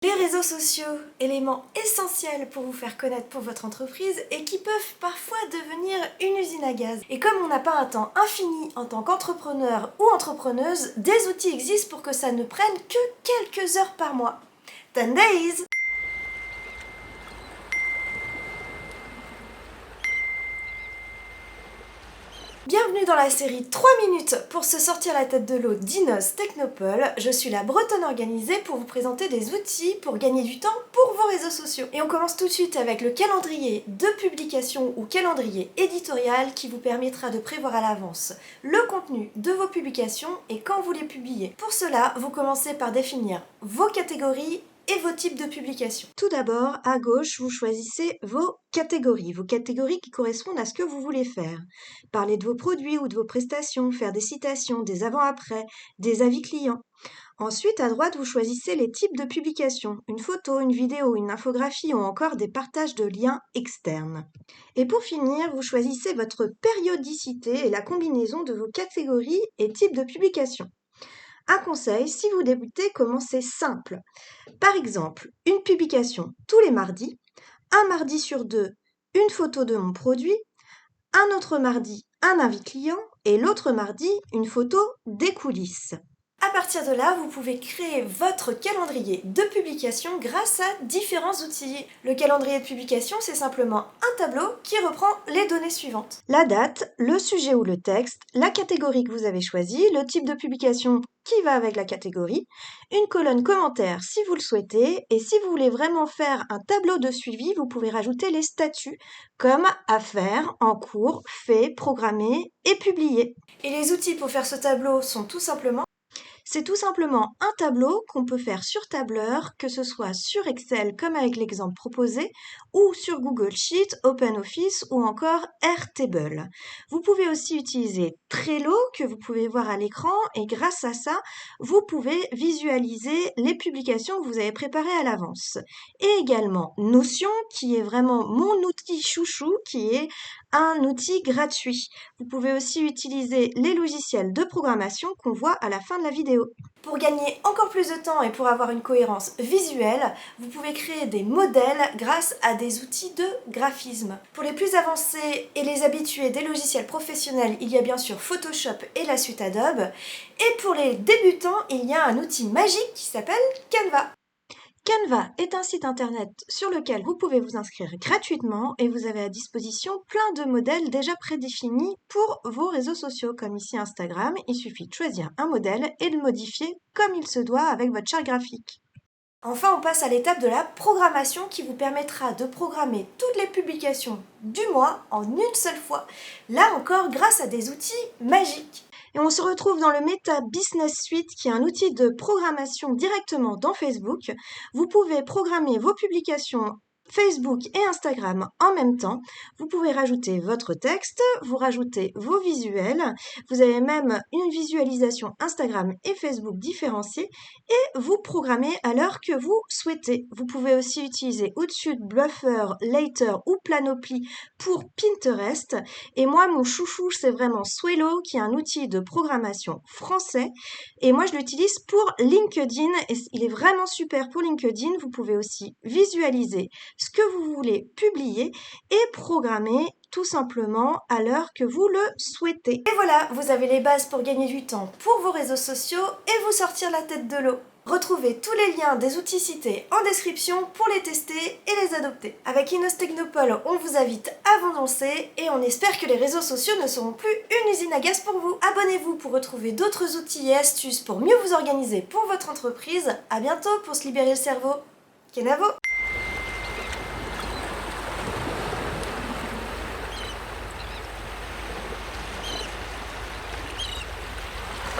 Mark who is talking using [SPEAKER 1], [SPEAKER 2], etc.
[SPEAKER 1] Les réseaux sociaux, éléments essentiels pour vous faire connaître pour votre entreprise et qui peuvent parfois devenir une usine à gaz. Et comme on n'a pas un temps infini en tant qu'entrepreneur ou entrepreneuse, des outils existent pour que ça ne prenne que quelques heures par mois. 10 days! Bienvenue dans la série 3 minutes pour se sortir la tête de l'eau d'Inos Technopole. Je suis la bretonne organisée pour vous présenter des outils pour gagner du temps pour vos réseaux sociaux. Et on commence tout de suite avec le calendrier de publication ou calendrier éditorial qui vous permettra de prévoir à l'avance le contenu de vos publications et quand vous les publiez. Pour cela, vous commencez par définir vos catégories et vos types de publications. Tout d'abord, à gauche, vous choisissez vos catégories qui correspondent à ce que vous voulez faire. Parler de vos produits ou de vos prestations, faire des citations, des avant-après, des avis clients. Ensuite, à droite, vous choisissez les types de publications, une photo, une vidéo, une infographie ou encore des partages de liens externes. Et pour finir, vous choisissez votre périodicité et la combinaison de vos catégories et types de publications. Un conseil, si vous débutez, commencez simple. Par exemple, une publication tous les mardis, un mardi sur deux, une photo de mon produit, un autre mardi, un avis client et l'autre mardi, une photo des coulisses. À partir de là, vous pouvez créer votre calendrier de publication grâce à différents outils. Le calendrier de publication, c'est simplement un tableau qui reprend les données suivantes. La date, le sujet ou le texte, la catégorie que vous avez choisie, le type de publication qui va avec la catégorie, une colonne commentaire si vous le souhaitez, et si vous voulez vraiment faire un tableau de suivi, vous pouvez rajouter les statuts comme à faire, en cours, fait, programmé et publié. Et les outils pour faire ce tableau sont c'est tout simplement un tableau qu'on peut faire sur tableur, que ce soit sur Excel comme avec l'exemple proposé, ou sur Google Sheet, OpenOffice ou encore Airtable. Vous pouvez aussi utiliser Trello que vous pouvez voir à l'écran et grâce à ça, vous pouvez visualiser les publications que vous avez préparées à l'avance. Et également Notion qui est vraiment mon outil chouchou, qui est un outil gratuit. Vous pouvez aussi utiliser les logiciels de programmation qu'on voit à la fin de la vidéo. Pour gagner encore plus de temps et pour avoir une cohérence visuelle, vous pouvez créer des modèles grâce à des outils de graphisme. Pour les plus avancés et les habitués des logiciels professionnels, il y a bien sûr Photoshop et la suite Adobe. Et pour les débutants, il y a un outil magique qui s'appelle Canva. Canva est un site internet sur lequel vous pouvez vous inscrire gratuitement et vous avez à disposition plein de modèles déjà prédéfinis pour vos réseaux sociaux, comme ici Instagram. Il suffit de choisir un modèle et de le modifier comme il se doit avec votre charte graphique. Enfin, on passe à l'étape de la programmation qui vous permettra de programmer toutes les publications du mois en une seule fois, là encore grâce à des outils magiques. Et on se retrouve dans le Meta Business Suite qui est un outil de programmation directement dans Facebook. Vous pouvez programmer vos publications Facebook et Instagram en même temps. Vous pouvez rajouter votre texte, vous rajoutez vos visuels. Vous avez même une visualisation Instagram et Facebook différenciée et vous programmez à l'heure que vous souhaitez. Vous pouvez aussi utiliser Hootsuite, Bluffer, Later ou Planoply pour Pinterest. Et moi, mon chouchou, c'est vraiment Swello, qui est un outil de programmation français. Et moi, je l'utilise pour LinkedIn et il est vraiment super pour LinkedIn. Vous pouvez aussi visualiser ce que vous voulez publier et programmer tout simplement à l'heure que vous le souhaitez. Et voilà, vous avez les bases pour gagner du temps pour vos réseaux sociaux et vous sortir la tête de l'eau. Retrouvez tous les liens des outils cités en description pour les tester et les adopter. Avec Inos Technopole, on vous invite à vous lancer et on espère que les réseaux sociaux ne seront plus une usine à gaz pour vous. Abonnez-vous pour retrouver d'autres outils et astuces pour mieux vous organiser pour votre entreprise. À bientôt pour se libérer le cerveau. Kenavo!